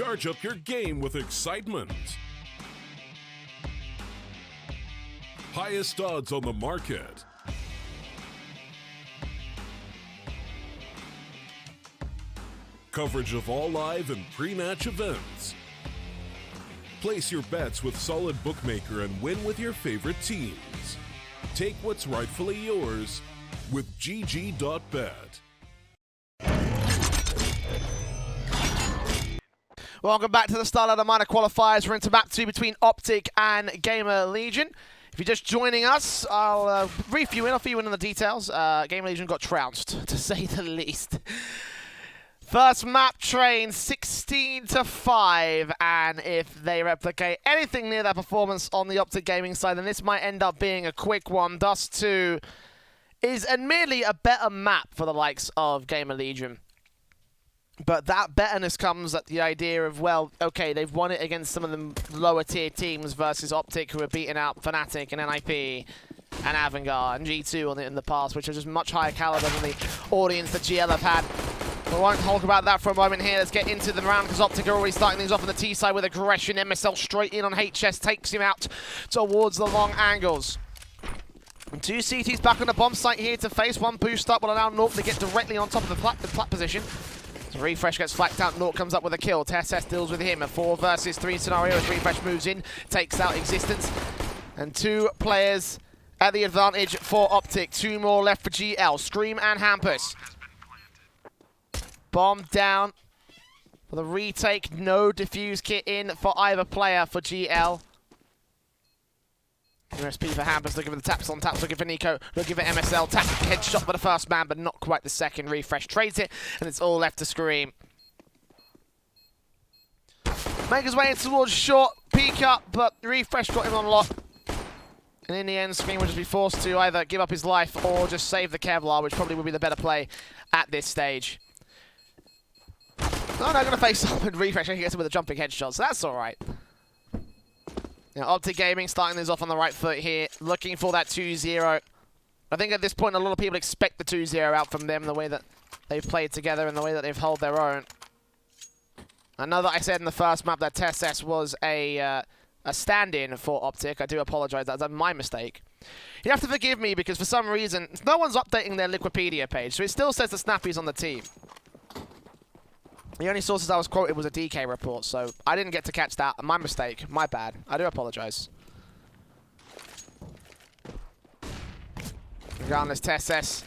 Charge up your game with excitement. Highest odds on the market. Coverage of all live and pre-match events. Place your bets with solid bookmaker and win with your favorite teams. Take what's rightfully yours with GG.bet. Welcome back to the StarLadder minor qualifiers. We're into map 2 between Optic and GamerLegion. If you're just joining us, I'll brief you in. I'll fill you in on the details. GamerLegion got trounced, to say the least. First map train, 16-5, and if they replicate anything near that performance on the Optic Gaming side, then this might end up being a quick one. Dust 2 is admittedly a better map for the likes of GamerLegion. But that betterness comes at the idea of, well, okay, they've won it against some of the lower tier teams versus Optic, who have beaten out Fnatic and NIP and Avangard and G2 in the past, which are just much higher caliber than the audience that GL have had. We won't talk about that for a moment here. Let's get into the round because Optic are already starting things off on the T side with aggression. MSL straight in on HS, takes him out towards the long angles. And 2 CTs back on the bomb site here to face. One boost up will allow Nork to get directly on top of the plat position. So Refresh gets flacked out, Nork comes up with a kill. TSS deals with him. A 4 versus 3 scenario as Refresh moves in, takes out Existence. And 2 players at the advantage for Optic. 2 more left for GL, Scream and Hampus. Bomb down for the retake. No defuse kit in for either player for GL. USP for Hampus, looking for the taps on taps, looking for Nico, looking for MSL. Tap headshot for the first man, but not quite the second. Refresh trades it, and it's all left to Scream. Make his way in towards short, peek up, but Refresh got him on lock. And in the end, Scream will just be forced to either give up his life or just save the Kevlar, which probably would be the better play at this stage. No, they're going to face up and Refresh. He gets him with a jumping headshot, so that's all right. Now, Optic Gaming starting this off on the right foot here, looking for that 2-0. I think at this point, a lot of people expect the 2-0 out from them, the way that they've played together and the way that they've held their own. I know that I said in the first map that TSS was a stand-in for Optic. I do apologize. That's my mistake. You have to forgive me because for some reason, no one's updating their Wikipedia page, so it still says the Snappy's on the team. The only sources I was quoted was a DK report, so I didn't get to catch that. My mistake. My bad. I do apologize. Regardless, TSS.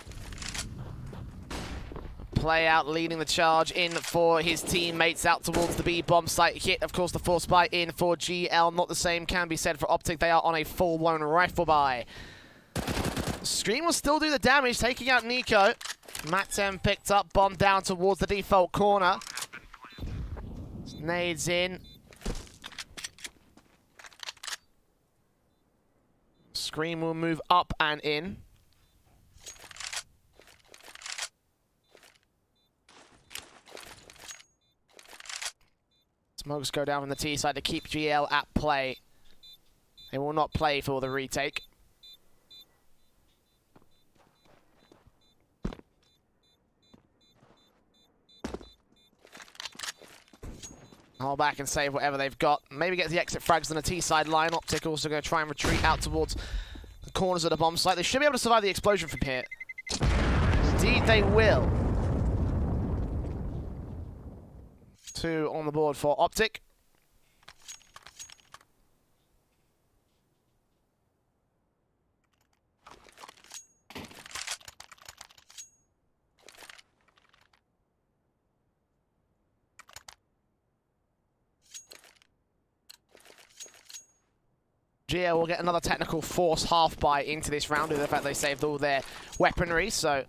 Play out, leading the charge in for his teammates out towards the B bomb site. Hit, of course, the force buy in for GL. Not the same can be said for Optic. They are on a full-blown rifle buy. Scream will still do the damage, taking out Nico. Matt10 picked up, bomb down towards the default corner. Nades in. Scream will move up and in. Smokes go down from the T side to keep GL at play. They will not play for the retake. Hold back and save whatever they've got. Maybe get the exit frags on the T-side line. Optic also going to try and retreat out towards the corners of the bomb site. They should be able to survive the explosion from here. Indeed they will. 2 on the board for Optic. GL will get another technical force half buy into this round with the fact they saved all their weaponry, so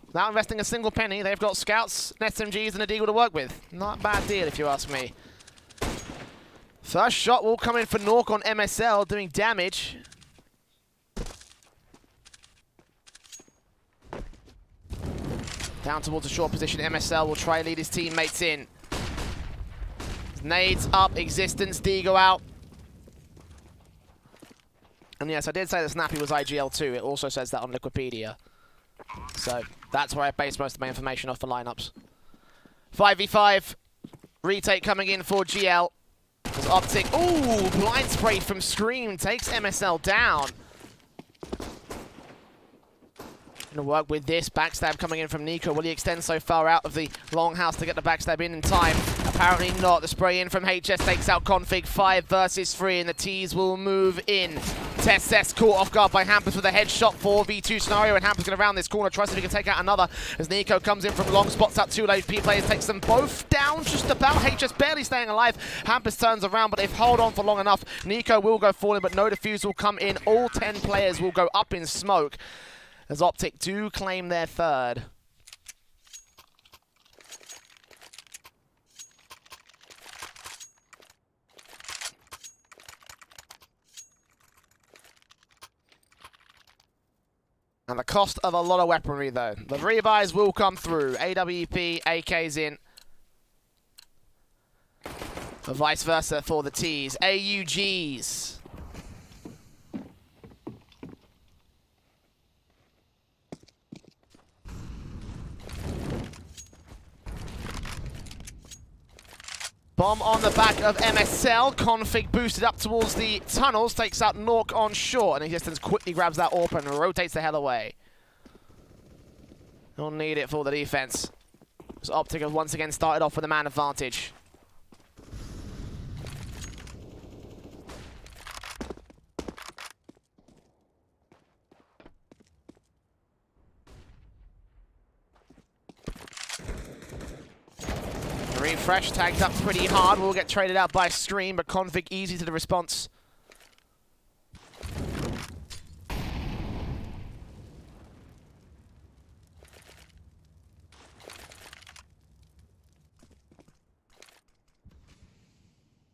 without investing a single penny, they've got scouts, SMGs, and a deagle to work with. Not a bad deal, if you ask me. First shot will come in for Nork on MSL, doing damage. Down towards a short position, MSL will try to lead his teammates in. Nades up, Existence, Deagle out. And yes, I did say that Snappy was IGL too. It also says that on Wikipedia. So that's where I base most of my information off the lineups. 5v5. Retake coming in for GL. There's Optic. Ooh, blind spray from Scream takes MSL down. Gonna work with this backstab coming in from Nico. Will he extend so far out of the longhouse to get the backstab in time? Apparently not. The spray in from HS takes out Config. 5 versus 3, and the T's will move in. TeSeS caught off guard by Hampus with a headshot 4v2 scenario, and Hampus going to round this corner, tries if he can take out another as Nico comes in from long, spots out 2 AP players, takes them both down just about. HS barely staying alive. Hampus turns around, but if hold on for long enough, Nico will go falling, but no defuse will come in. All 10 players will go up in smoke as Optic do claim their third. And the cost of a lot of weaponry, though. The rebuys will come through. AWP, AKs in. But vice versa for the Ts. AUGs. Bomb on the back of MSL. Config boosted up towards the tunnels. Takes out Nork on short. And Existence quickly grabs that AWP and rotates the hell away. He'll need it for the defense. As Optic have once again started off with a man advantage. Refresh tagged up pretty hard. Will get traded out by Scream, but Config easy to the response.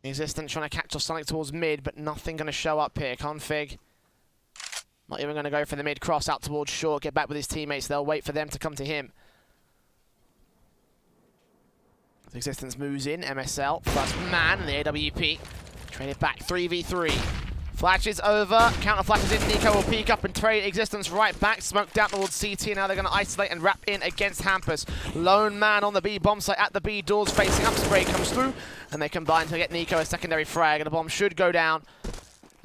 Existent trying to catch Sonic towards mid, but nothing going to show up here. Config not even going to go for the mid cross out towards short. Get back with his teammates. They'll wait for them to come to him. Existence moves in, MSL, first man in the AWP. Traded back, 3v3. Flashes over, counter flashes in, Nico will peek up and trade Existence right back, smoked out towards CT, and now they're going to isolate and wrap in against Hampus. Lone man on the B bomb site at the B doors, facing up, spray comes through, and they combine to get Nico a secondary frag, and the bomb should go down,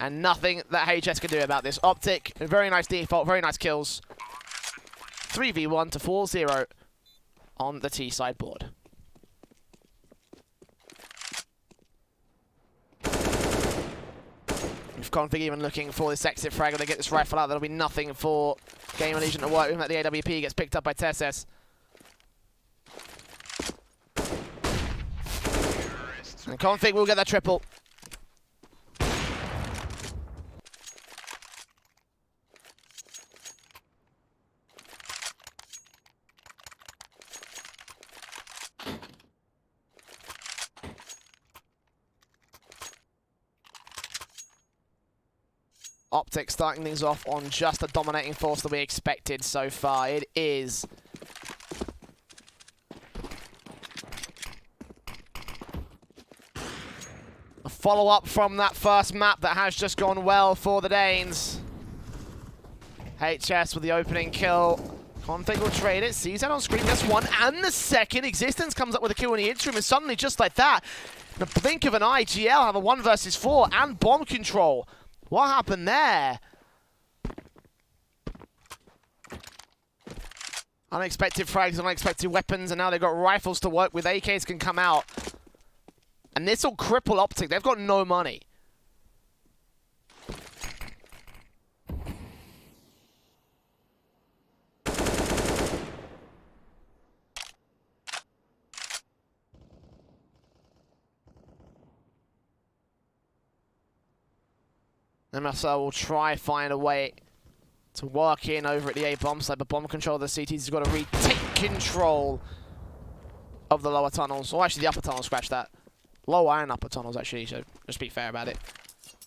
and nothing that HS can do about this. Optic, a very nice default, very nice kills. 3v1 to 4-0 on the T side board. If Config even looking for this exit frag, they get this rifle out, there'll be nothing for GamerLegion to work with. That the AWP gets picked up by TeSeS. And Config will get that triple. Optic starting things off on just a dominating force that we expected so far. It is. A follow-up from that first map that has just gone well for the Danes. HS with the opening kill. Config will trade it, sees that on screen, that's one and the second. Existence comes up with a kill in the interim, and suddenly just like that, in the blink of an eye, GL have a 1 versus 4 and bomb control. What happened there? Unexpected frags, unexpected weapons, and now they've got rifles to work with. AKs can come out. And this will cripple Optic. They've got no money. MSL will try find a way to work in over at the A bomb site, but bomb control of the CTs has got to retake control of the lower tunnels. Or actually the upper tunnels, scratch that. Lower and upper tunnels actually, so just be fair about it.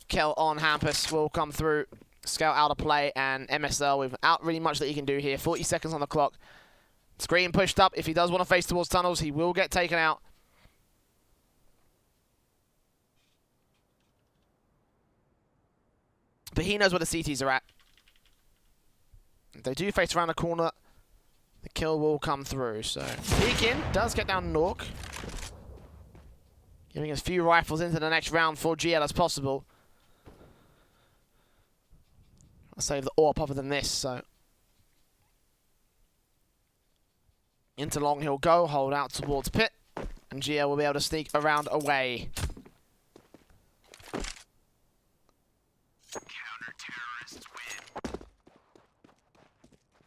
Kill on Hampus will come through. Scout out of play, and MSL without really much that he can do here. 40 seconds on the clock. Screen pushed up. If he does want to face towards tunnels, he will get taken out. But he knows where the CTs are at. If they do face around the corner, the kill will come through. So Peekin does get down Nork. Giving as few rifles into the next round for GL as possible. I'll save the AWP other than this, so. Into long he'll go, hold out towards pit, and GL will be able to sneak around away.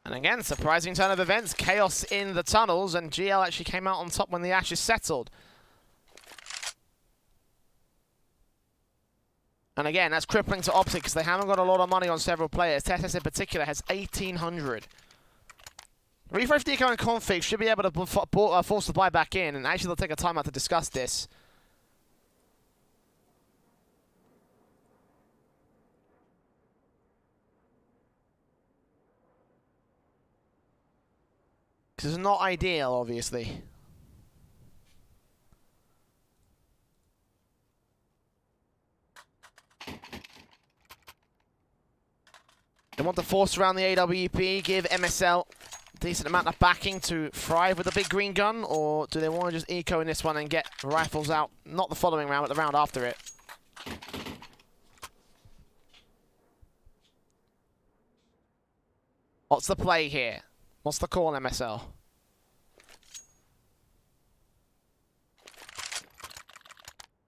And again, surprising turn of events, chaos in the tunnels, and GL actually came out on top when the ashes settled. And again, that's crippling to Optic because they haven't got a lot of money on several players. TSS in particular has 1,800. Refresh Deco and Config should be able to force the buy back in, and actually they'll take a time out to discuss this. Because it's not ideal, obviously. They want to force around the AWP, give MSL a decent amount of backing to thrive with the big green gun, or do they want to just eco in this one and get rifles out, not the following round, but the round after it? What's the play here? What's the call, MSL?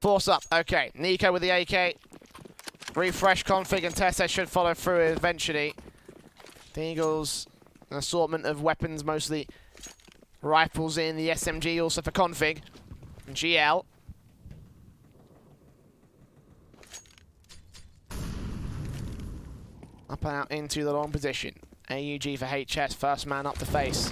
Force up. Okay. Nico with the AK. Refresh config and TSS should follow through eventually. The Eagles, an assortment of weapons, mostly rifles in the SMG, also for config. And GL. Up and out into the long position. AUG for HS, first man up to face.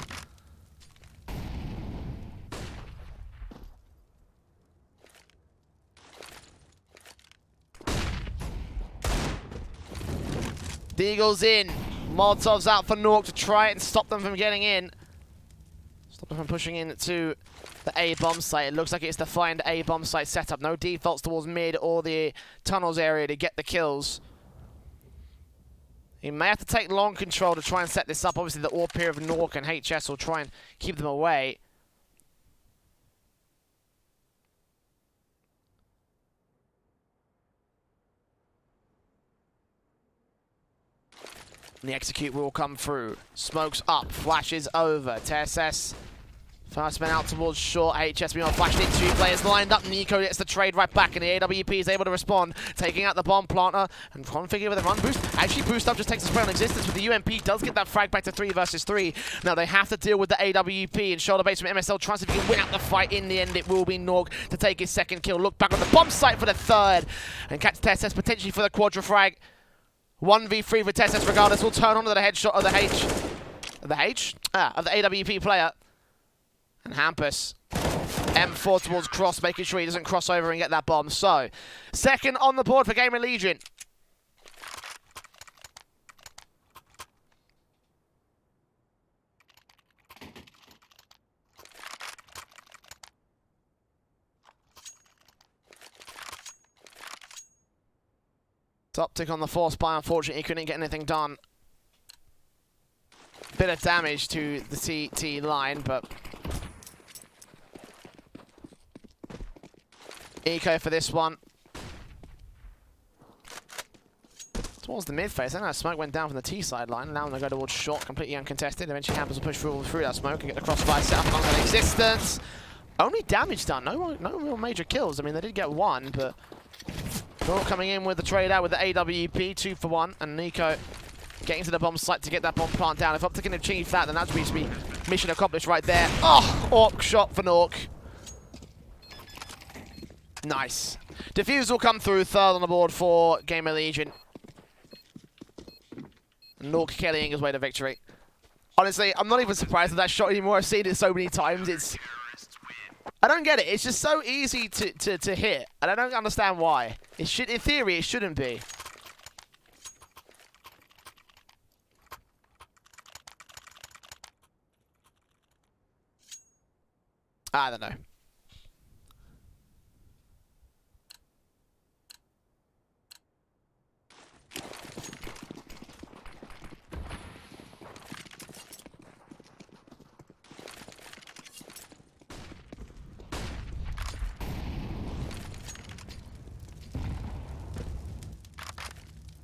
The Eagles in. Molotov's out for Nork to try and stop them from getting in. Stop them from pushing in to the A bomb site. It looks like it's the defined A bomb site setup. No defaults towards mid or the tunnels area to get the kills. He may have to take long control to try and set this up. Obviously, the AWP here of Nork and HS will try and keep them away. And the execute will come through. Smokes up, flashes over. TSS, first man out towards short. HS being flashed in, two players lined up. Nico gets the trade right back, and the AWP is able to respond, taking out the bomb planter and configure with a run boost. Actually, boost up just takes a spray on existence, but the UMP does get that frag back to 3 versus 3. Now they have to deal with the AWP and shoulder base from MSL. Tries to win out the fight. In the end, it will be Norg to take his second kill. Look back on the bomb site for the third, and catch TSS potentially for the quadra frag. 1v3 for TSS regardless. Will turn onto the headshot of the of the AWP player. And Hampus, M4 towards cross, making sure he doesn't cross over and get that bomb. So, second on the board for GamerLegion. Optic on the force buy, unfortunately, he couldn't get anything done. Bit of damage to the CT line, but eco for this one. Towards the mid phase, I know smoke went down from the T side line, allowing them to go towards short, completely uncontested. Eventually Hampers will push through that smoke and get the crossfire set up on existence. Only damage done, no real major kills. I mean, they did get one, but Nork coming in with the trade out with the AWP, 2 for 1, and Nico getting to the bomb site to get that bomb plant down. If Optic can achieve that, then that would be mission accomplished right there. Oh, AWP shot for Nork. Nice. Defuse will come through, third on the board for GamerLegion. Nork carrying his way to victory. Honestly, I'm not even surprised at that shot anymore. I've seen it so many times. I don't get it. It's just so easy to hit, and I don't understand why. In theory, it shouldn't be. I don't know.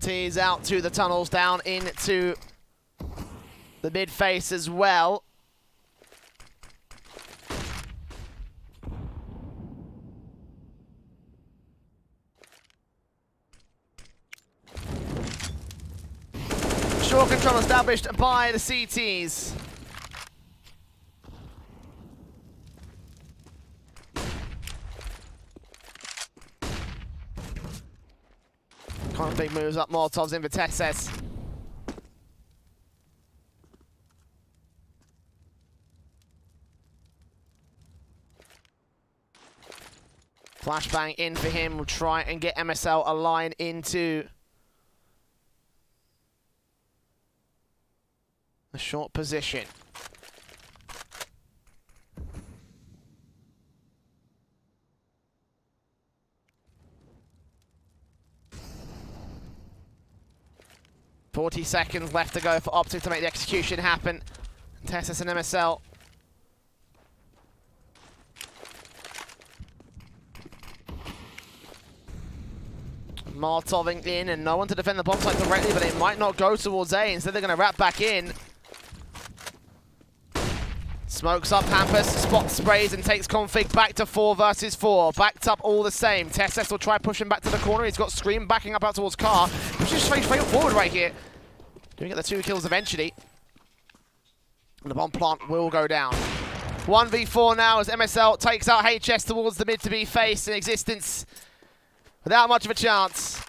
Tees out to the tunnels, down into the mid face as well. Short control established by the CTs. Config moves up, Molotovs in for Tesses. Flashbang in for him. We'll try and get MSL a line into a short position. $40 left to go for Optic to make the execution happen. Tessus and MSL. Molotoving in and no one to defend the bomb site directly, but they might not go towards A. Instead, they're going to wrap back in. Smokes up Hampus, spot sprays and takes config back to 4 versus 4. Backed up all the same. Tessus will try pushing back to the corner. He's got Scream backing up out towards Car. Pushing straight forward right here. Doing get the 2 kills eventually. And the bomb plant will go down. 1v4 now as MSL takes out HS towards the mid to be face in existence. Without much of a chance.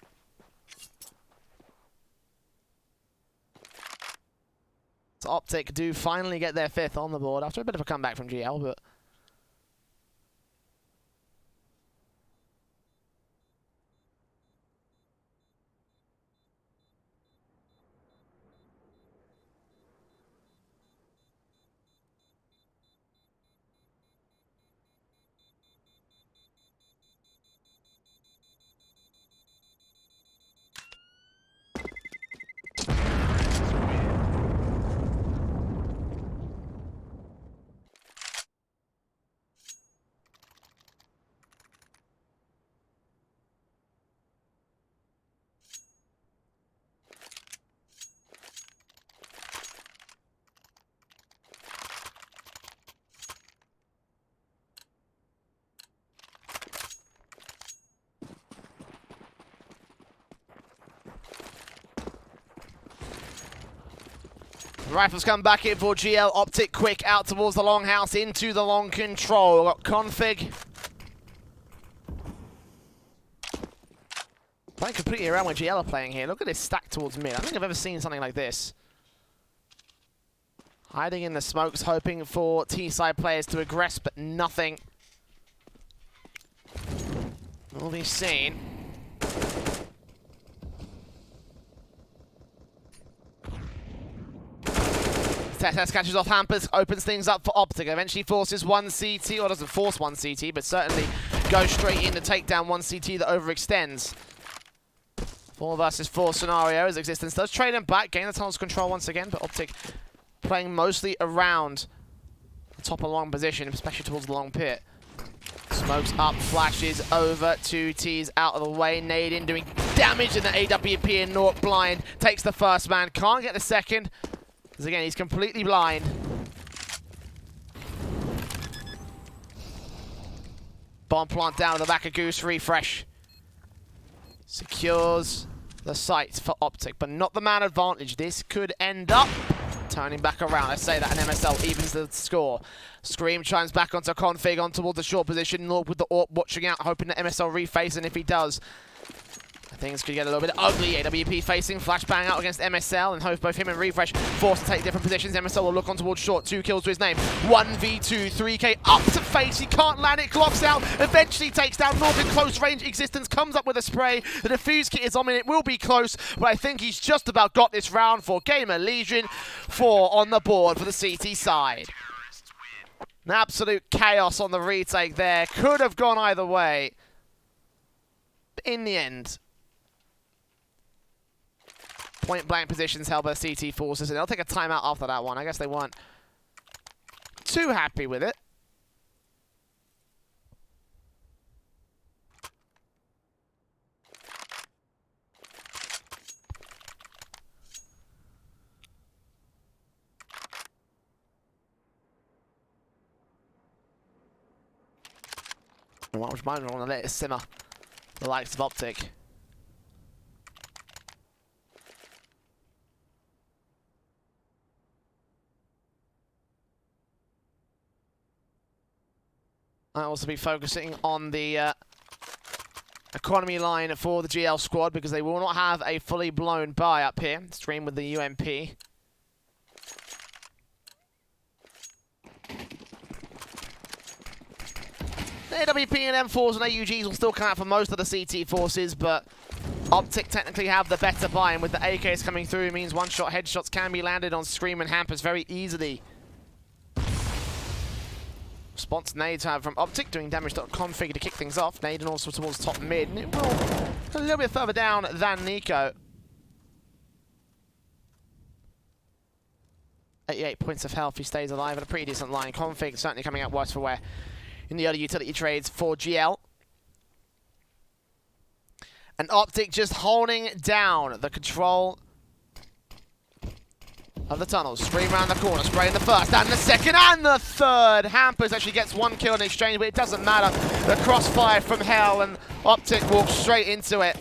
So Optic do finally get their 5th on the board after a bit of a comeback from GL, but Rifles come back in for GL. Optic quick out towards the longhouse into the long control. Got config. Playing completely around where GL are playing here. Look at this stack towards mid. I don't think I've ever seen something like this. Hiding in the smokes, hoping for T-side players to aggress, but nothing will be seen. Tessus catches off Hampus, opens things up for Optic, eventually forces 1 CT, or doesn't force 1 CT, but certainly goes straight in to take down 1 CT that overextends. 4 versus 4 scenario as existence does trade him back, gain the tunnel's control once again, but Optic playing mostly around the top and long position, especially towards the long pit. Smokes up, flashes over, 2 Ts out of the way, nade in, doing damage in the AWP and Nork blind, takes the first man, can't get the second. Because again, he's completely blind. Bomb plant down to the back of Goose, refresh. Secures the site for Optic, but not the man advantage. This could end up turning back around. I say that, and MSL evens the score. Scream chimes back onto config, on towards the short position. Nork with the AWP watching out, hoping that MSL reface, and if he does, things could get a little bit ugly. AWP facing, flashbang out against MSL, and both him and Refresh forced to take different positions. MSL will look on towards short, 2 kills to his name. 1v2, 3k up to face, he can't land it, clocks out, eventually takes down North in close range. Existence comes up with a spray. The defuse kit is on, and it will be close, but I think he's just about got this round for GamerLegion. 4 on the board for the CT side. An absolute chaos on the retake there. Could have gone either way. But in the end, point-blank positions held by the CT forces, and they'll take a timeout after that one. I guess they weren't too happy with it. Which might want to let it simmer. The likes of Optic. I'll also be focusing on the economy line for the GL squad because they will not have a fully blown buy up here. Stream with the UMP. The AWP and M4s and AUGs will still come out for most of the CT forces, but Optic technically have the better buy, and with the AKs coming through, it means one-shot headshots can be landed on Scream and Hampers very easily. Response nades, however, from Optic, doing damage.config to kick things off. Nade and also towards top mid, and it will a little bit further down than Nico. 88 points of health, he stays alive at a pretty decent line. Config certainly coming out worse for wear in the other utility trades for GL. And Optic just holding down the control of the tunnels. Scream around the corner, spraying the first and the second and the third. Hampers actually gets one kill in exchange, but it doesn't matter. The crossfire from hell, and Optic walks straight into it.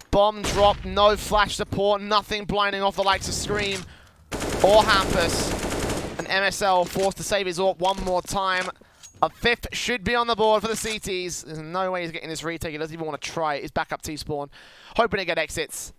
Bomb drop, no flash support, nothing blinding off the likes of Scream or Hampers. And MSL forced to save his AWP one more time. A fifth should be on the board for the CTs. There's no way he's getting this retake. He doesn't even want to try it. He's back up T-spawn, hoping to get exits.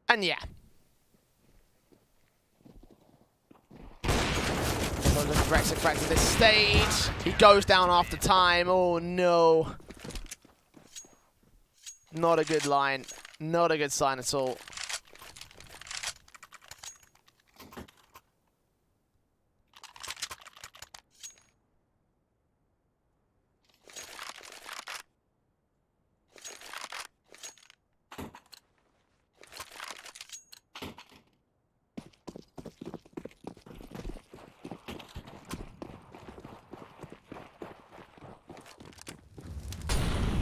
And yeah. Brexit back to this stage. He goes down after time. Oh no. Not a good line. Not a good sign at all.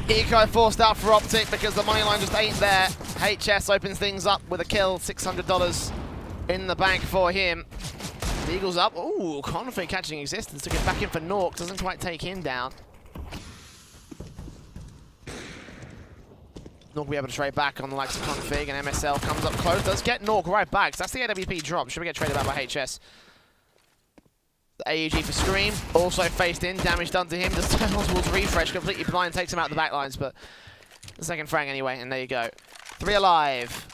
Eco forced out for Optic because the money line just ain't there. HS opens things up with a kill, $600 in the bank for him. The Eagles up. Ooh, Config catching existence. Took it back in for Nork. Doesn't quite take him down. Nork will be able to trade back on the likes of Config, and MSL comes up close. Does get Nork right back. So that's the AWP drop. Should we get traded back by HS? The AUG for Scream, also faced in, damage done to him, just turns towards refresh, completely blind, takes him out the back lines, but the second frag anyway, and there you go. 3 alive.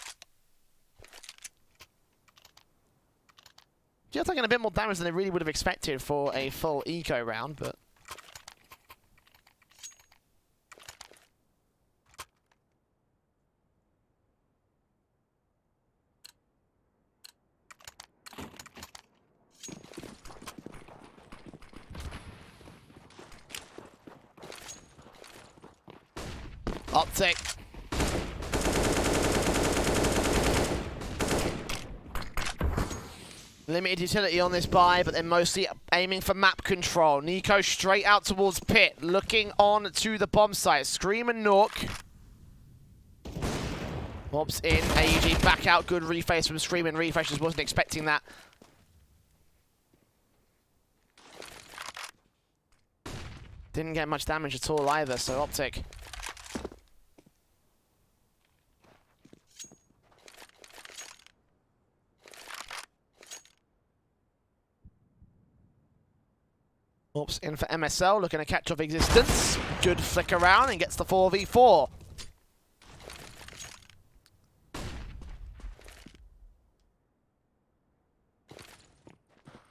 GL taking a bit more damage than they really would have expected for a full eco round, but Optic. Limited utility on this buy, but they're mostly aiming for map control. Nico straight out towards pit, looking on to the bomb site. Scream and Nork. Mobs in, AUG back out. Good reface from Scream and refresh. Just wasn't expecting that. Didn't get much damage at all either, so Optic. Oops, in for MSL, looking to catch off existence. Good flick around and gets the 4v4.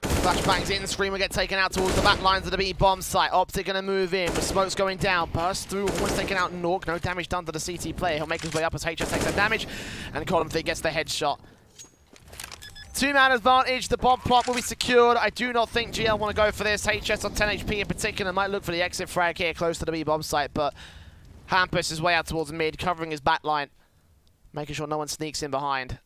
Flashbangs in, Scream will get taken out towards the back lines of the B bomb site. Optic gonna move in, with smokes going down. Burst through, almost taken out Nork. No damage done to the CT player. He'll make his way up as HS takes that damage. And Column gets the headshot. Two-man advantage. The bomb plot will be secured. I do not think GL want to go for this. HS on 10 HP in particular might look for the exit frag here close to the B-bomb site, but Hampus is way out towards mid, covering his back line, making sure no one sneaks in behind.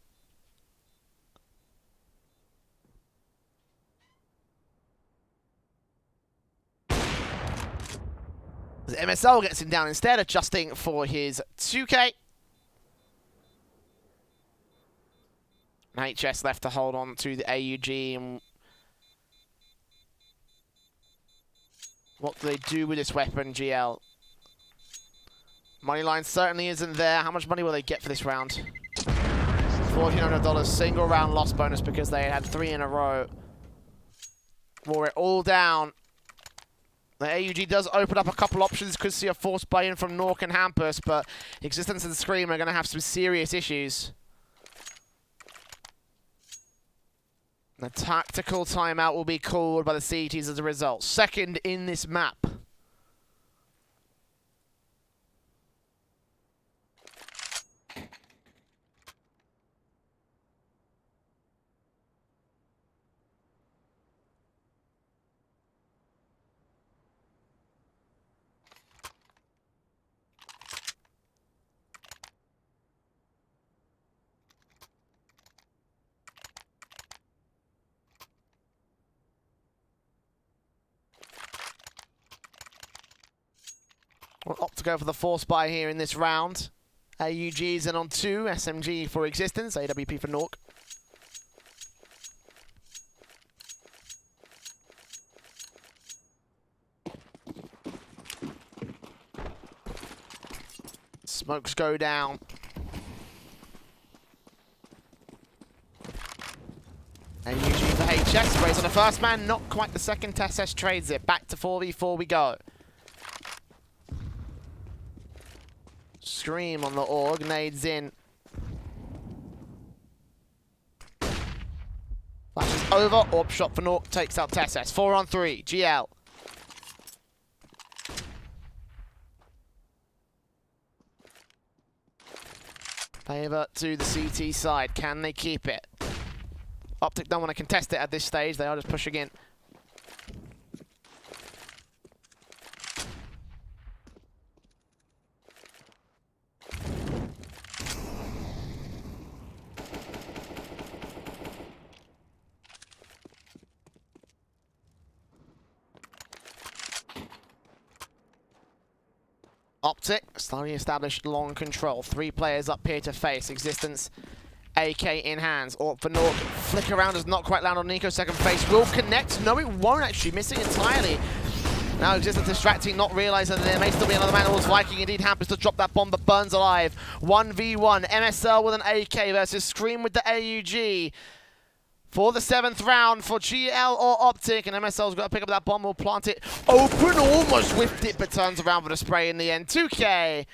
As MSL gets him down instead, adjusting for his 2K. And HS left to hold on to the AUG. And what do they do with this weapon, GL? Moneyline certainly isn't there. How much money will they get for this round? $1,400, single round loss bonus because they had 3 in a row. Wore it all down. The AUG does open up a couple options. Could see a forced buy-in from Nork and Hampus, but Existence and Scream are going to have some serious issues. The tactical timeout will be called by the CTs as a result. Second in this map. We'll opt to go for the force buy here in this round. AUG's in on 2, SMG for Existence, AWP for Nork. Smokes go down. AUG for HS, raise on the first man, not quite the second. TSS trades it, back to 4v4 we go. Scream on the org, nades in. Flashes over, orb shot for Nork, takes out TSS. 4 on 3, GL. Favor to the CT side, can they keep it? Optic don't want to contest it at this stage, they are just pushing in. Optic, slowly established long control. 3 players up here to face. Existence, AK in hands. Orb for Nork. Flick around does not quite land on Nico. Second face will connect. No, it won't actually. Missing entirely. Now Existence distracting, not realizing that there may still be another man towards Viking. Indeed, happens to drop that bomb, but burns alive. 1v1. MSL with an AK versus Scream with the AUG. For the 7th round for GL or Optic, and MSL's got to pick up that bomb, will plant it open, almost whiffed it, but turns around for the spray in the end. 2K.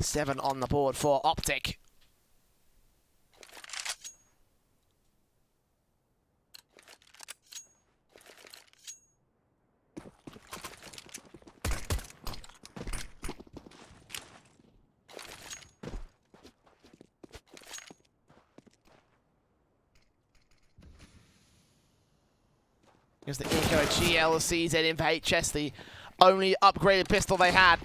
Seven on the board for Optic. Here's the Eco GLCZ in for HS, the only upgraded pistol they had.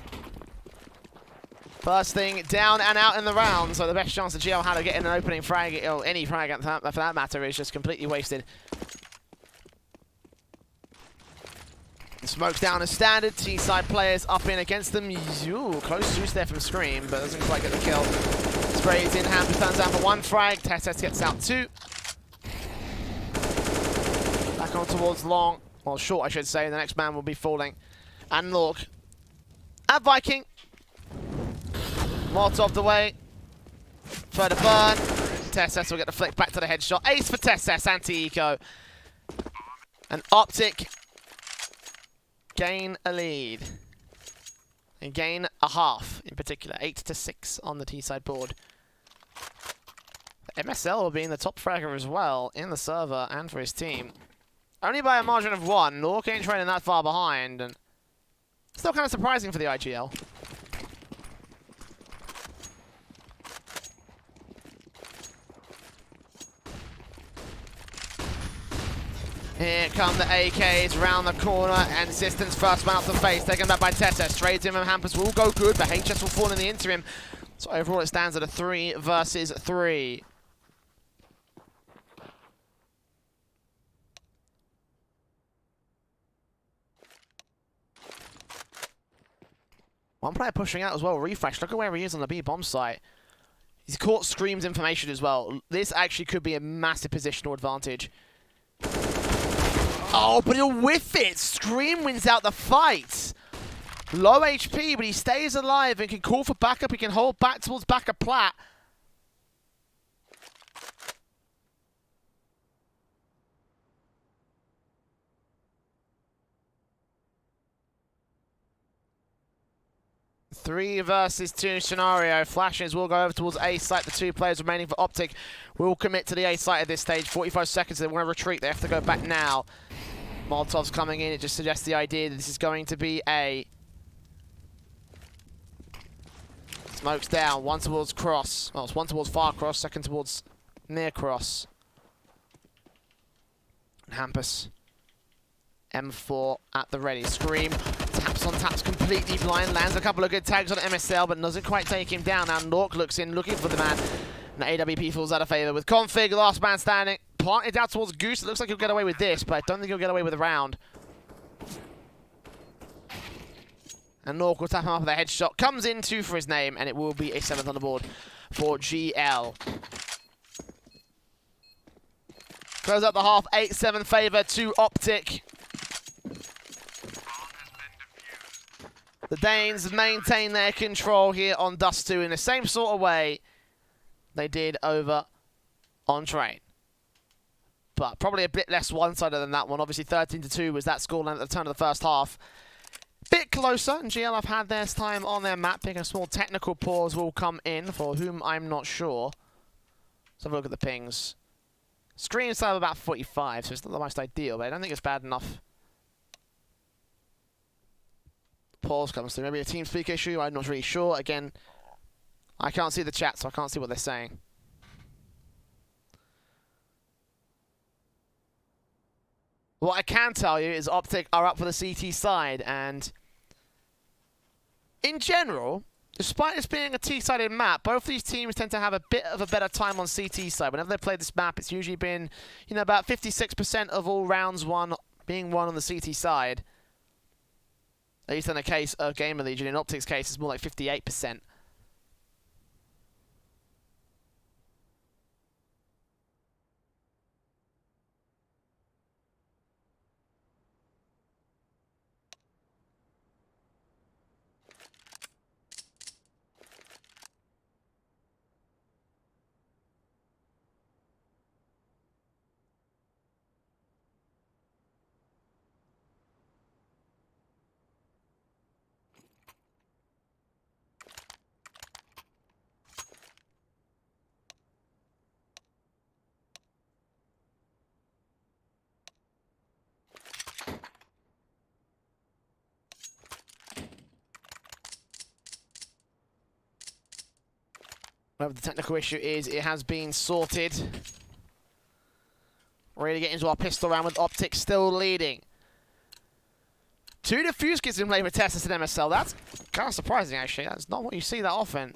First thing down and out in the round, so the best chance that GL had of getting an opening frag, or any frag for that matter, is just completely wasted. Smokes down as standard, T-side players up in against them. Ooh, close juice there from Scream, but doesn't quite get the kill. Sprays in hand, turns down for 1 frag, TSS gets out 2. Back on towards long, well short I should say, the next man will be falling. And Nork. At Viking. Molotov the way. Further burn. TSS will get the flick back to the headshot. Ace for TSS, anti-eco. And Optic gain a lead. And gain a half in particular. 8-6 on the T-side board. MSL will be in the top fragger as well in the server and for his team. Only by a margin of 1. Nork ain't trailing that far behind, and still kind of surprising for the IGL. Here come the AKs round the corner, and Assistant's first man out to face, taken back by Tessa. Trades him and Hampus will go good, but HS will fall in the interim. So overall it stands at a 3 versus 3. One player pushing out as well, Refresh. Look at where he is on the B bomb site. He's caught Scream's information as well. This actually could be a massive positional advantage. Oh, but he'll whiff it. Scream wins out the fight. Low HP, but he stays alive and can call for backup. He can hold back towards back of Plat. Three versus 2 scenario. Flashes will go over towards A site. The 2 players remaining for Optic will commit to the A site at this stage. 45 seconds. They want to retreat. They have to go back now. Molotov's coming in. It just suggests the idea that this is going to be A. Smoke's down. One towards cross. Well, it's one towards far cross. Second towards near cross. Hampus. M4 at the ready. Scream. Taps on taps, completely blind. Lands a couple of good tags on MSL, but doesn't quite take him down. Now Nork looks in, looking for the man. And AWP falls out of favor with Config, last man standing. Planted out towards Goose. It looks like he'll get away with this, but I don't think he'll get away with a round. And Nork will tap him up with a headshot. Comes in 2 for his name, and it will be a 7th on the board for GL. Close out the half, 8-7 favor to Optic. The Danes maintain their control here on Dust 2 in the same sort of way they did over on Train. But probably a bit less one-sided than that one. Obviously 13-2 was that scoreline at the turn of the first half. Bit closer, and GL have had their time on their map. A small technical pause will come in, for whom I'm not sure. Let's have a look at the pings. Screen side of about 45, so it's not the most ideal, but I don't think it's bad enough. Pause comes through. Maybe a TeamSpeak issue, I'm not really sure. Again, I can't see the chat, so I can't see what they're saying. What I can tell you is Optic are up for the CT side, and in general, despite this being a T-sided map, both these teams tend to have a bit of a better time on CT side. Whenever they play this map, it's usually been, you know, about 56% of all rounds won being won on the CT side. At least in the case of GamerLegion. In Optic's case, it's more like 58%. Whatever the technical issue is, it has been sorted. Ready to get into our pistol round with Optic still leading. 2 defuse kits in play for Tessus and MSL. That's kind of surprising, actually. That's not what you see that often.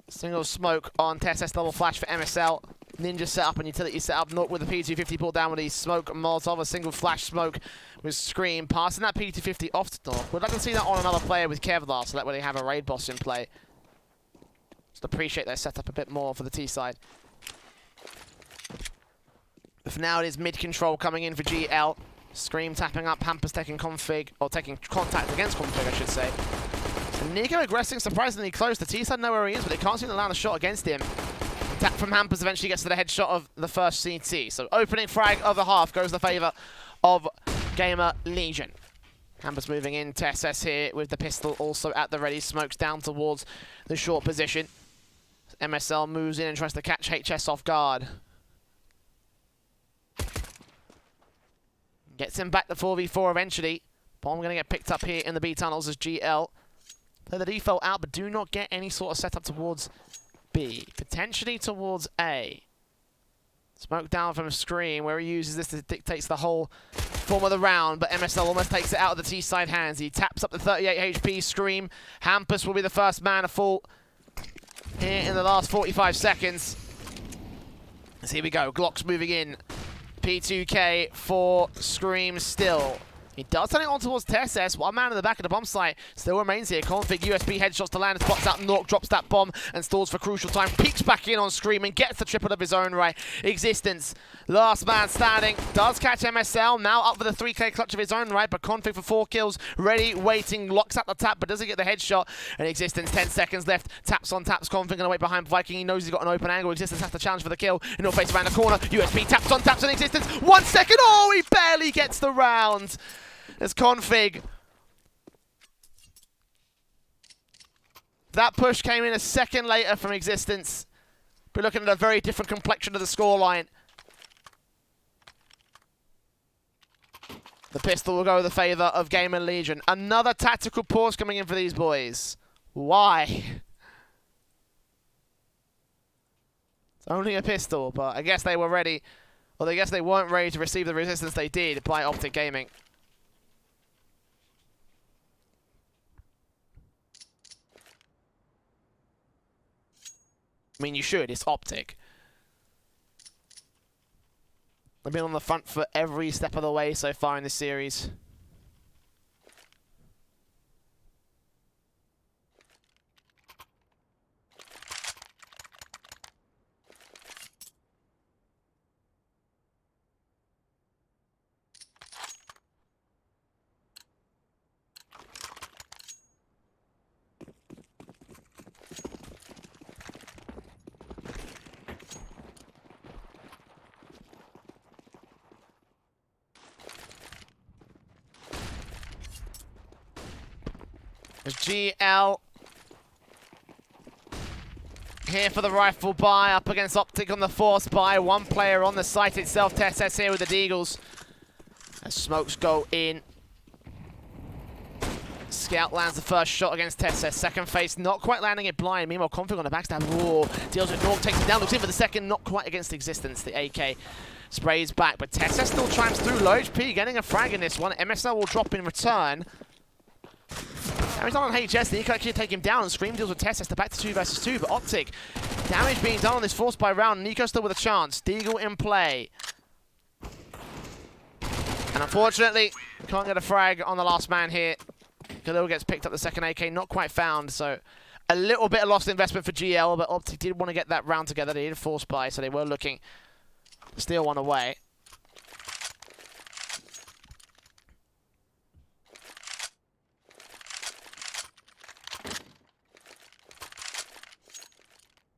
Single smoke on Tessus, double flash for MSL. Ninja setup and utility setup. Not with the P250 pulled down with the smoke Molotov. A single flash smoke with Scream. Passing that P250 off to North. We'd like to see that on another player with Kevlar, so that way they have a raid boss in play. Just appreciate their setup a bit more for the T side. But for now, it is mid control coming in for GL. Scream tapping up, Hampus taking config, or taking contact against config, I should say. And Nico aggressing surprisingly close. The T side know where he is, but they can't seem to land a shot against him. Tap from Hampus eventually gets to the headshot of the first CT. So opening frag of the half goes the favour of GamerLegion. Hampus moving in, TSS here with the pistol also at the ready. Smokes down towards the short position. MSL moves in and tries to catch HS off guard. Gets him back to 4v4 eventually. Bomb going to get picked up here in the B tunnels as GL. Play the default out, but do not get any sort of setup towards B. Potentially towards A. Smoke down from Scream, where he uses this to dictate the whole form of the round, but MSL almost takes it out of the T-side hands. He taps up to 38 HP. Scream. Hampus will be the first man to fall here in the last 45 seconds. So here we go. Glock's moving in. P2K for Scream still. He does turn it on towards TSS. One man in the back of the bomb site still remains here. Config, USB headshots to land, spots out Nork, drops that bomb and stalls for crucial time. Peeks back in on Scream and gets the triple of his own right. Existence, last man standing, does catch MSL. Now up for the 3K clutch of his own right, but Config for 4 kills. Ready, waiting, locks up the tap, but doesn't get the headshot. And Existence, 10 seconds left. Taps on taps, Config gonna wait behind Viking. He knows he's got an open angle. Existence has to challenge for the kill. And he'll face around the corner. USB taps on taps on Existence. 1 second. Oh, he barely gets the round. As Config. That push came in a second later from Existence. We're looking at a very different complexion of the scoreline. The pistol will go in the favour of GamerLegion. Another tactical pause coming in for these boys. Why? It's only a pistol, but I guess they were ready. Well, I guess they weren't ready to receive the resistance they did by Optic Gaming. I mean, you should. It's Optic. They've been on the front for every step of the way so far in this series. There's GL here for the rifle buy, up against Optic on the force buy. One player on the site itself. TSS here with the Deagles. As smokes go in. Scout lands the first shot against TSS. Second face, not quite landing it blind. Meanwhile, Config on the backstab. Whoa. Deals with Nork, takes him down, looks in for the second. Not quite against Existence. The AK sprays back, but TSS still chimes through. Low HP, getting a frag in this one. MSL will drop in return. Damage done on HS, he can actually take him down, and Scream deals with TSS to back to 2 versus 2, but Optic, damage being done on this force by round. Nico still with a chance. Deagle in play. And unfortunately, can't get a frag on the last man here. Khalil gets picked up the second AK, not quite found, so a little bit of lost investment for GL, but Optic did want to get that round together. They did force buy, so they were looking to steal one away.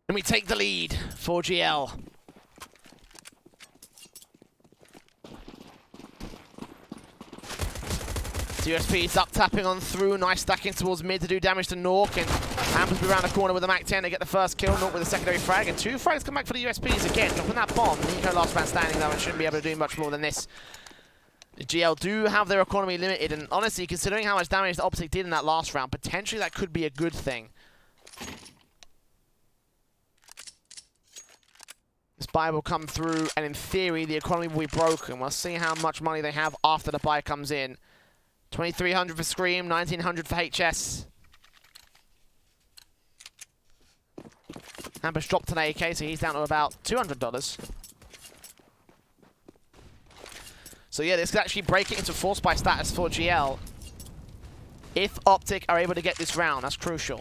And we take the lead for GL. USP's up, tapping on through. Nice stacking towards mid to do damage to Nork. And Hampers around the corner with a Mac 10 to get the first kill. Nork with a secondary frag. And 2 frags come back for the USPs again. Dropping that bomb. Nico last man standing though and shouldn't be able to do much more than this. The GL do have their economy limited. And honestly, considering how much damage the Optic did in that last round, potentially that could be a good thing. This buy will come through, and in theory, the economy will be broken. We'll see how much money they have after the buy comes in. 2,300 for Scream, 1,900 for HS. Hampus dropped an AK, so he's down to about $200. So yeah, this could actually break it into force buy status for GL. If Optic are able to get this round, that's crucial.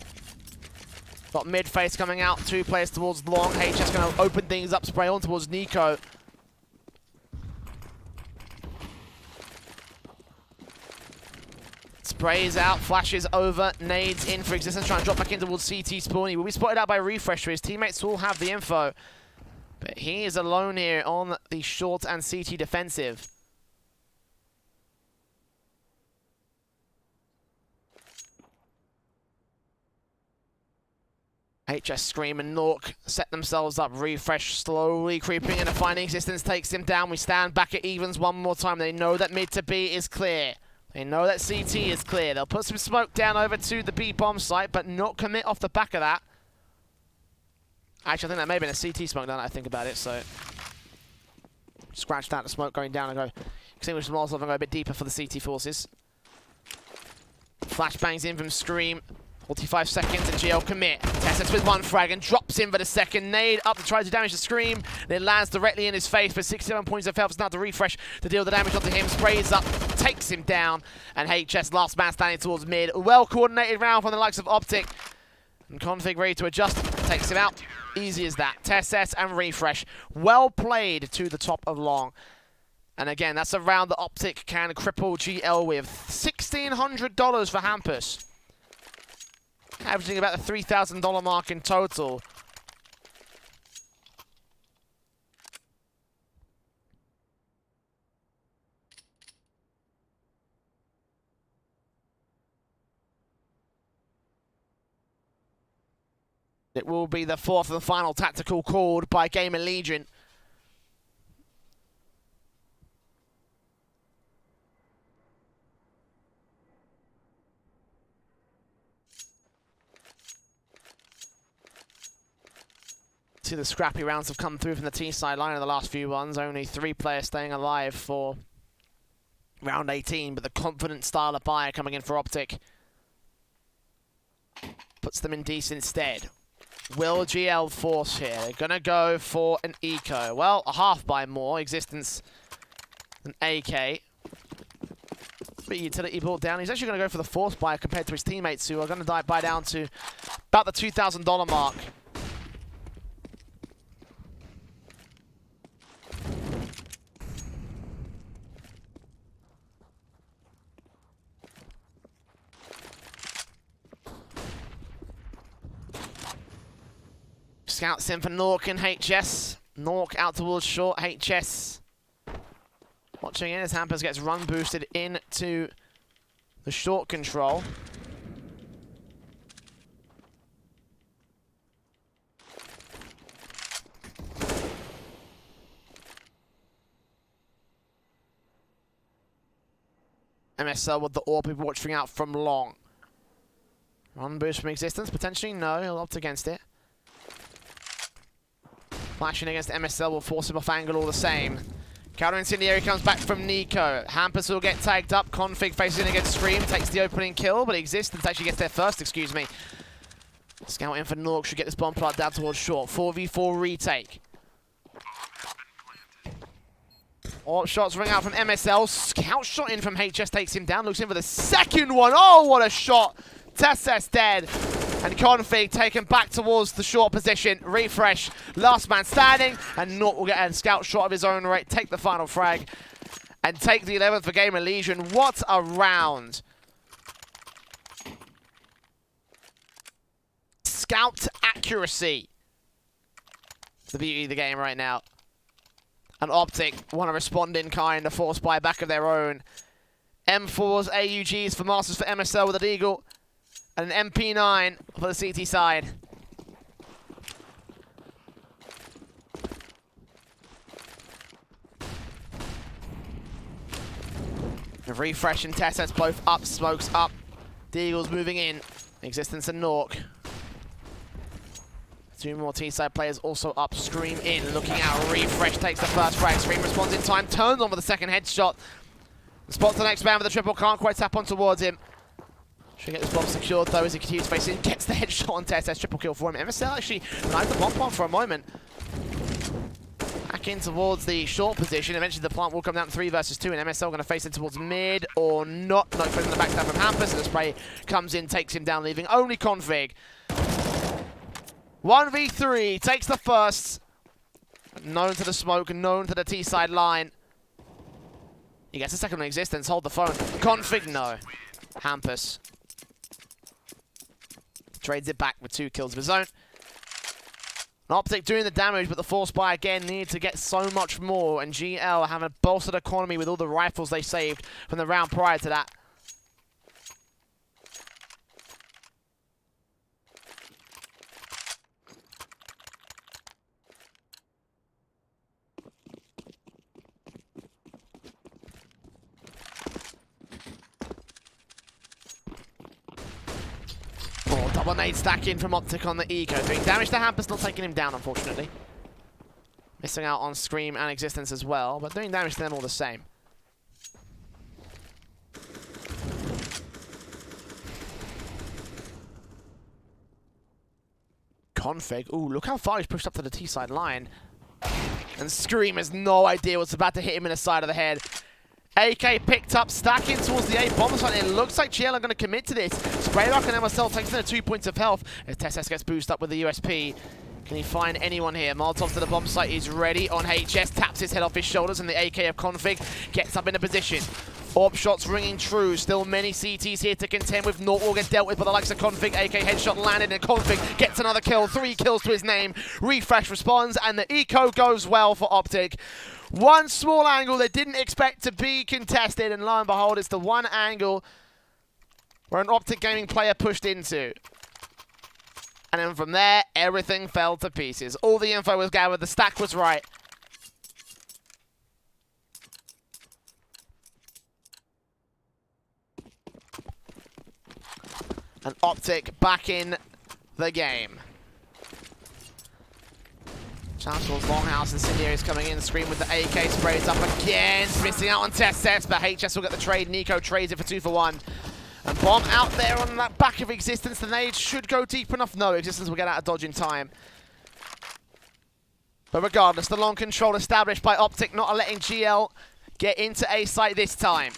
Got mid face coming out, 2 players towards long. HS going to open things up, spray on towards Nico. Sprays out, flashes over, nades in for Existence, trying to drop back in towards CT spawn. He will be spotted out by Refresh, so his teammates will have the info. But he is alone here on the short and CT defensive. HS Scream and Nork set themselves up. Refresh slowly creeping in and finding existence takes him down. We stand back at evens one more time. They know that mid to B is clear. They know that CT is clear. They'll put some smoke down over to the B-bomb site, but not commit off the back of that. Actually, I think that may have been a CT smoke now that I think about it, so... Scratched out the smoke going down and go... Extinguish the Molotov and go a bit deeper for the CT forces. Flashbangs in from Scream. 45 seconds and GL commit. Tessus with one frag and drops in for the second nade up to try to damage the Scream. And it lands directly in his face for 67 points of health. It's now to refresh to deal the damage onto him. Sprays up, takes him down. And HS, last man standing towards mid. Well coordinated round from the likes of Optic. And Config ready to adjust. Takes him out. Easy as that. Tessus and refresh. Well played to the top of long. And again, that's a round that Optic can cripple GL with. $1,600 for Hampus. Averaging about the $3,000 mark in total. It will be the fourth and final tactical called by GamerLegion. The scrappy rounds have come through from the T-side line in the last few ones. Only 3 players staying alive for round 18, but the confident StarLadder coming in for Optic puts them in decent stead. Will GL force here? They're going to go for an eco. Well, a half by more existence than AK. But utility brought down. He's actually going to go for the force buy compared to his teammates who are going to buy down to about the $2,000 mark. Scouts in for Nork and HS. Nork out towards short. HS watching in as Hampers gets run boosted into the short control. MSL with the AWP people watching out from long. Run boost from existence, potentially no, he'll opt against it. Flashing against MSL will force him off angle all the same. Counter incendiary comes back from Nico. Hampus will get tagged up. Config facing against Scream, takes the opening kill, but Existence actually gets there first, excuse me. Scout in for Nork, should get this bomb plant down towards short. 4v4 retake. All shots ring out from MSL. Scout shot in from HS, takes him down, looks in for the second one. Oh, what a shot! Tessus dead. And Config taken back towards the short position. Refresh, last man standing, and Nork will get a scout shot of his own right, take the final frag, and take the 11th for GamerLegion. What a round. Scout accuracy. It's the beauty of the game right now. And Optic want to respond in kind, a force buy back of their own. M4s, AUGs for Masters for MSL with a Deagle. And an MP9 for the CT side. The refresh and Tessus both up, smokes up. Deagle's moving in. Existence and Nork. 2 more T-side players also up. Scream in, looking out. Refresh takes the first frag. Scream responds in time, turns on with the second headshot. Spots the next man with the triple, can't quite tap on towards him. Should get this bomb secured though as he continues facing, gets the headshot on Tessus, triple kill for him. MSL actually denied the bomb plant for a moment. Back in towards the short position. Eventually the plant will come down 3 versus 2 and MSL going to face it towards mid or not. No, putting the backstab from Hampus, and the spray comes in, takes him down, leaving only Config. 1v3, takes the first. Known to the smoke, known to the T-side line. He gets a second one in existence, hold the phone. Config, no. Hampus trades it back with 2 kills of his own. Optic doing the damage, but the force buy again need to get so much more, and GL have a bolstered economy with all the rifles they saved from the round prior to that. double nade stack in from Optic on the Eco. Doing damage to Hampus, not taking him down, unfortunately. Missing out on Scream and Existence as well, but doing damage to them all the same. Config. Ooh, look how far he's pushed up to the T-side line. And Scream has no idea what's about to hit him in the side of the head. AK picked up, stacking towards the A bomb site. It looks like GL are going to commit to this. Sprayrock and MSL takes in 2 points of health as Tesses gets boosted up with the USP. Can he find anyone here? Molotov to the bomb site. He's ready on HS. Taps his head off his shoulders, and the AK of Config gets up into position. Orb shots ringing true. Still many CTs here to contend with. Naught will get dealt with by the likes of Config. AK headshot landed, and Config gets another kill. 3 kills to his name. Refresh responds, and the eco goes well for Optic. One small angle they didn't expect to be contested, and lo and behold, it's the one angle where an Optic Gaming player pushed into. And then from there, everything fell to pieces. All the info was gathered. The stack was right. And Optic back in the game. Chance towards Longhouse. Incendiary's coming in. Scream with the AK. Sprays up again. Missing out on Tesses, but HS will get the trade. Nico trades it for 2 for 1. And Bomb out there on that back of Existence. The nade should go deep enough. No, Existence will get out of dodge in time. But regardless, the long control established by Optic, not letting GL get into A site this time.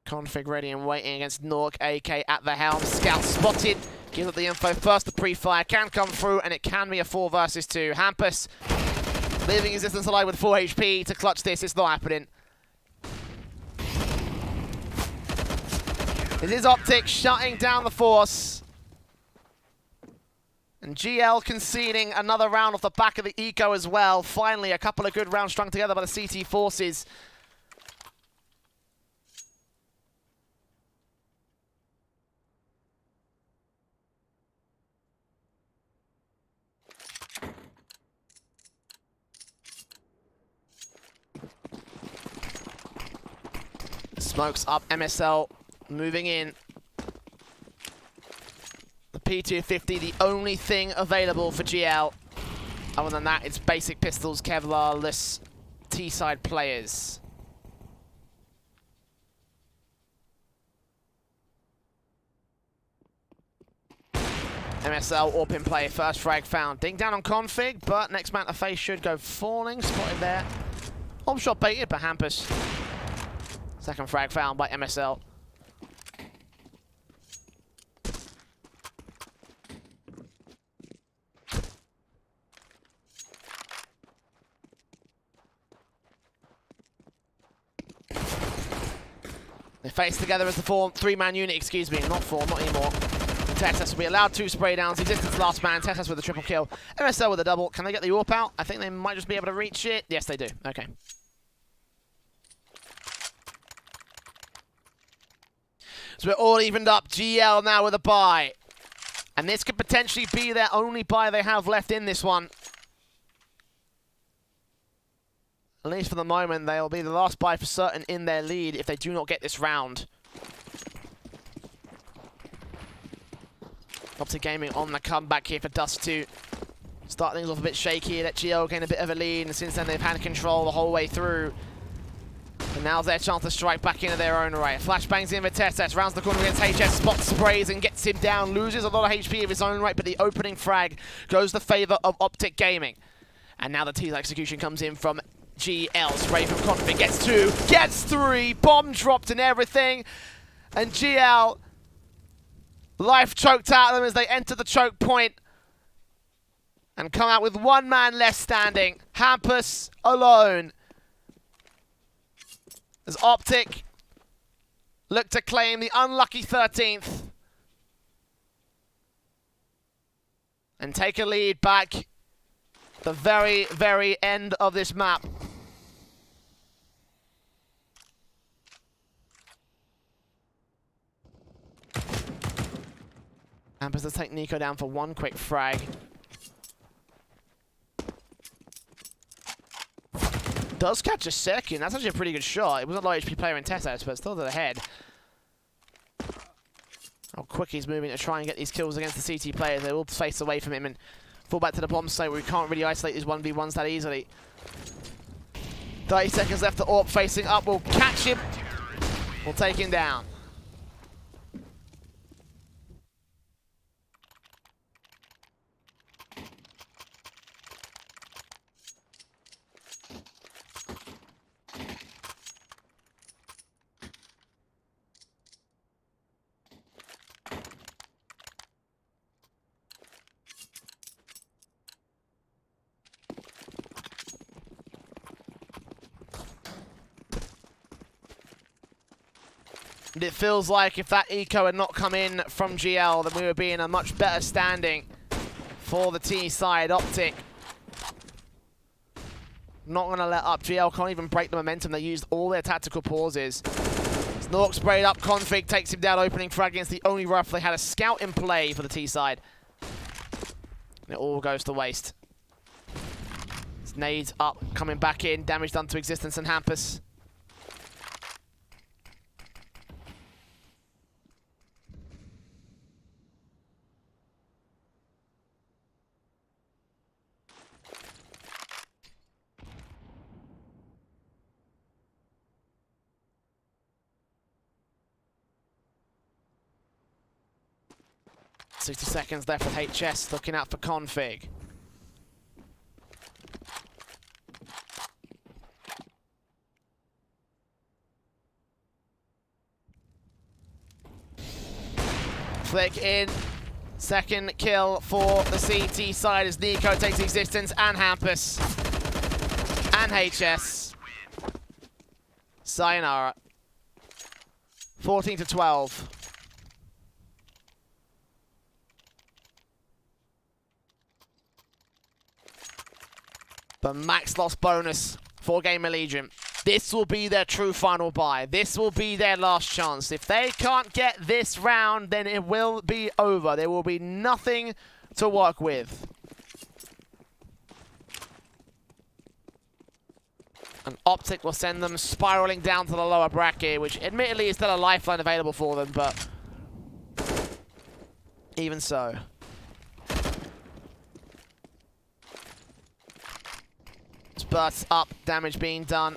Config ready and waiting against Nork. AK at the helm. Scout spotted. Gives up the info first. The pre-fire can come through, and it can be a 4 versus 2. Hampus leaving Existence alive with 4 HP to clutch this. It's not happening. It is Optic shutting down the force. And GL conceding another round off the back of the eco as well. Finally, a couple of good rounds strung together by the CT forces. Smokes up, MSL moving in. The P250, the only thing available for GL. Other than that, it's basic pistols, Kevlar-less T-side players. MSL AWP in play, first frag found. Ding down on Config, but next man to face should go falling. Spotted there. Bomb shot baited, but Hampus. Second frag found by MSL. They face together as the 3-man unit, excuse me, not 4, not anymore. Tesses will be allowed 2 spray downs. Existence last man. Tesses with a triple kill. MSL with a double. Can they get the AWP out? I think they might just be able to reach it. Yes, they do. Okay. So we're all evened up. GL now with a bye. And this could potentially be their only bye they have left in this one. At least for the moment, they'll be the last bye for certain in their lead if they do not get this round. Optic Gaming on the comeback here for Dust 2. Start things off a bit shaky, let GL gain a bit of a lead, and since then they've had control the whole way through. And now's their chance to strike back into their own right. Flashbangs in with Tesses, rounds the corner against HS, spot sprays and gets him down, loses a lot of HP of his own right, but the opening frag goes the favor of Optic Gaming. And now the T's execution comes in from GL. Spray from Config, gets 2, gets 3, bomb dropped and everything. And GL, life choked out of them as they enter the choke point and come out with 1 man less standing. Hampus alone. As Optic look to claim the unlucky 13th and take a lead back the very, very end of this map. Hampus to take Nico down for 1 quick frag. does catch a second. That's actually a pretty good shot. It wasn't a low HP player in Tessos, but still to the head. How quick he's moving to try and get these kills against the CT players. They will face away from him and fall back to the bomb site where we can't really isolate these 1v1s that easily. 30 seconds left. The AWP facing up will catch him. We'll take him down. And it feels like if that eco had not come in from GL, then we would be in a much better standing for the T side. Optic not going to let up. GL can't even break the momentum. They used all their tactical pauses. Snork sprayed up. Config takes him down. Opening frag against the only rifle. They had a scout in play for the T side. And it all goes to waste. It's nades up, coming back in. Damage done to Existence and Hampus. $60 seconds left with HS looking out for Config. Flick in. Second kill for the CT side as Nico takes Existence and Hampus. And HS. Sayonara. 14-12. But max loss bonus for GamerLegion. This will be their true final buy. This will be their last chance. If they can't get this round, then it will be over. There will be nothing to work with. And Optic will send them spiraling down to the lower bracket, which admittedly is still a lifeline available for them, but even so. Bursts up, damage being done.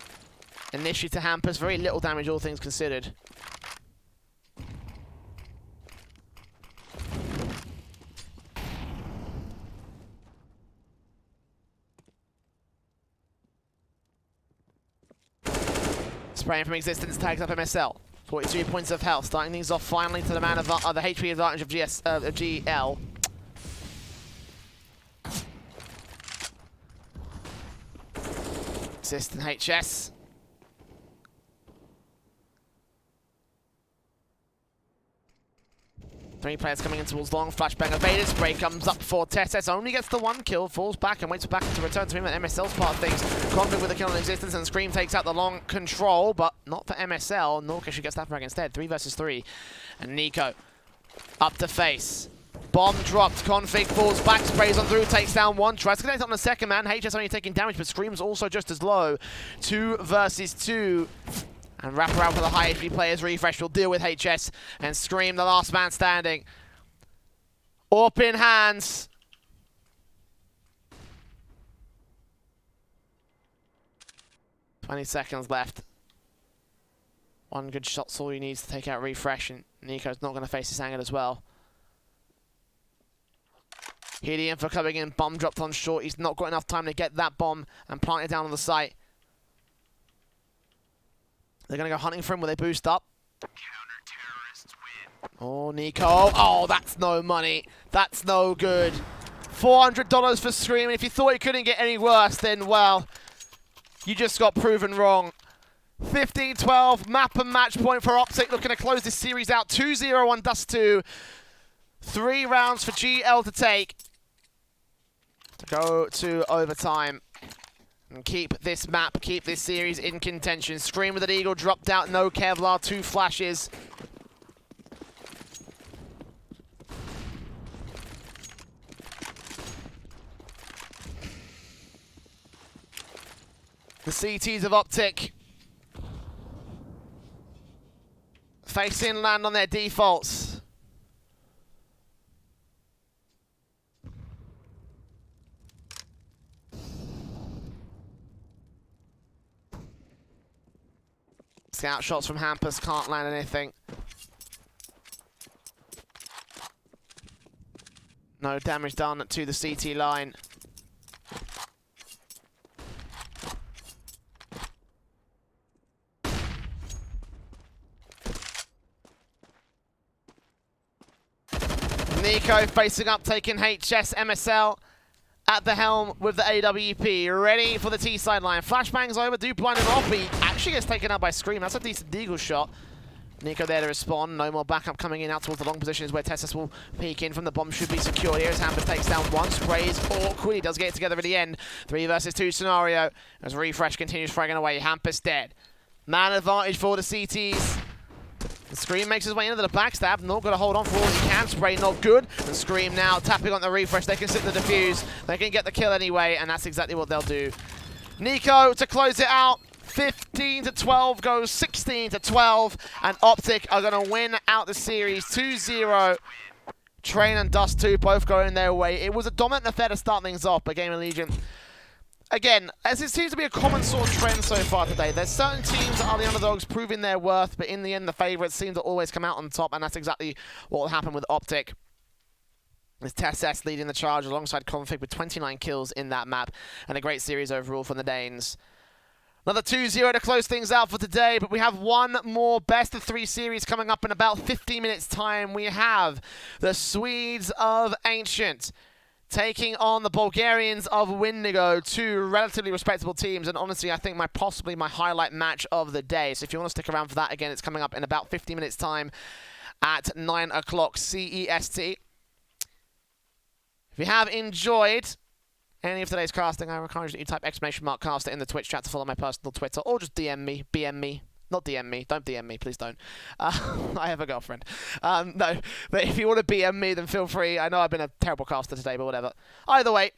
Initially to Hampus, very little damage all things considered. Spraying from Existence, tags up MSL. 42 points of health, starting things off finally to the man of the HP advantage of GL. Assist and HS. Three players coming in towards long. Flashbang evaded. Spray comes up for Tesses. Only gets the one kill. Falls back and waits for back to return to him at MSL's part of things. Conflict with a kill on Existence and Scream takes out the long control, but not for MSL. Nork actually gets that frag instead. 3 versus 3. And Nico up to face. Bomb dropped, Config falls back, sprays on through, takes down one, tries to connect on the second man. HS only taking damage, but Scream's also just as low. 2 versus 2. And wrap around for the high HP players. Refresh will deal with HS and Scream, the last man standing. AWP in hands. $20 seconds left. One good shot's all he needs to take out Refresh, and Nico's not going to face his angle as well. Here the info coming in, bomb dropped on short. He's not got enough time to get that bomb and plant it down on the site. They're going to go hunting for him. Will they boost up? Oh, Nico. Oh, that's no money. That's no good. $400 for Scream. And if you thought it couldn't get any worse, then, well, you just got proven wrong. 15-12, map and match point for Optic. Looking to close this series out. 2-0 on Dust 2. 3 rounds for GL to take. To go to overtime. And keep this map, keep this series in contention. Scream with an eagle, dropped out, no Kevlar, 2 flashes. The CTs of Optic facing land on their defaults. Scout shots from Hampus can't land anything. No damage done to the CT line. Nico facing up, taking HS, MSL at the helm with the AWP, ready for the T sideline. Flashbangs over, do blind him off, but he actually gets taken out by Scream. That's a decent deagle shot. Nico there to respond, no more backup coming in out towards the long positions where Tessus will peek in from the bomb, should be secured. Here's Hampus takes down one, sprays awkward, he does get it together at the end. 3 versus 2 scenario, as Refresh continues fragging away, Hampus dead. Man advantage for the CTs. The Scream makes his way into the backstab, not going to hold on for all he can, spray not good. And Scream now tapping on the Refresh, they can sit the defuse, they can get the kill anyway, and that's exactly what they'll do. Nico to close it out. 15-12 goes 16-12, and Optic are going to win out the series 2-0. Train and Dust 2 both going their way. It was a dominant affair to start things off, but GamerLegion, again, as it seems to be a common sort of trend so far today, there's certain teams that are the underdogs proving their worth, but in the end, the favourites seem to always come out on top, and that's exactly what will happen with Optic. It's TSS leading the charge alongside Config with 29 kills in that map, and a great series overall from the Danes. Another 2-0 to close things out for today, but we have one more best of 3 series coming up in about 15 minutes time. We have the Swedes of Ancient taking on the Bulgarians of Windigo, 2 relatively respectable teams, and honestly, I think possibly my highlight match of the day. So if you want to stick around for that, again, it's coming up in about 50 minutes time at 9 o'clock CEST. If you have enjoyed any of today's casting, I encourage that you type !caster in the Twitch chat to follow my personal Twitter, or just DM me, BM me. Not DM me. Don't DM me. Please don't. I have a girlfriend. No, but if you want to BM me, then feel free. I know I've been a terrible caster today, but whatever. Either way,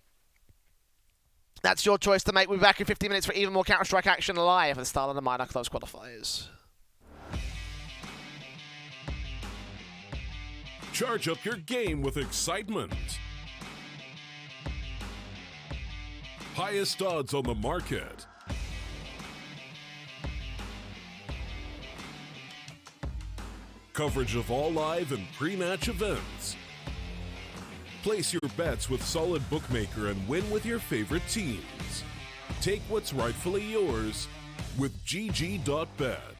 that's your choice to make. We'll be back in 15 minutes for even more Counter-Strike action live at the StarLadder Minor Close Qualifiers. Charge up your game with excitement. Highest odds on the market. Coverage of all live and pre-match events. Place your bets with solid bookmaker and win with your favorite teams. Take what's rightfully yours with GG.bet.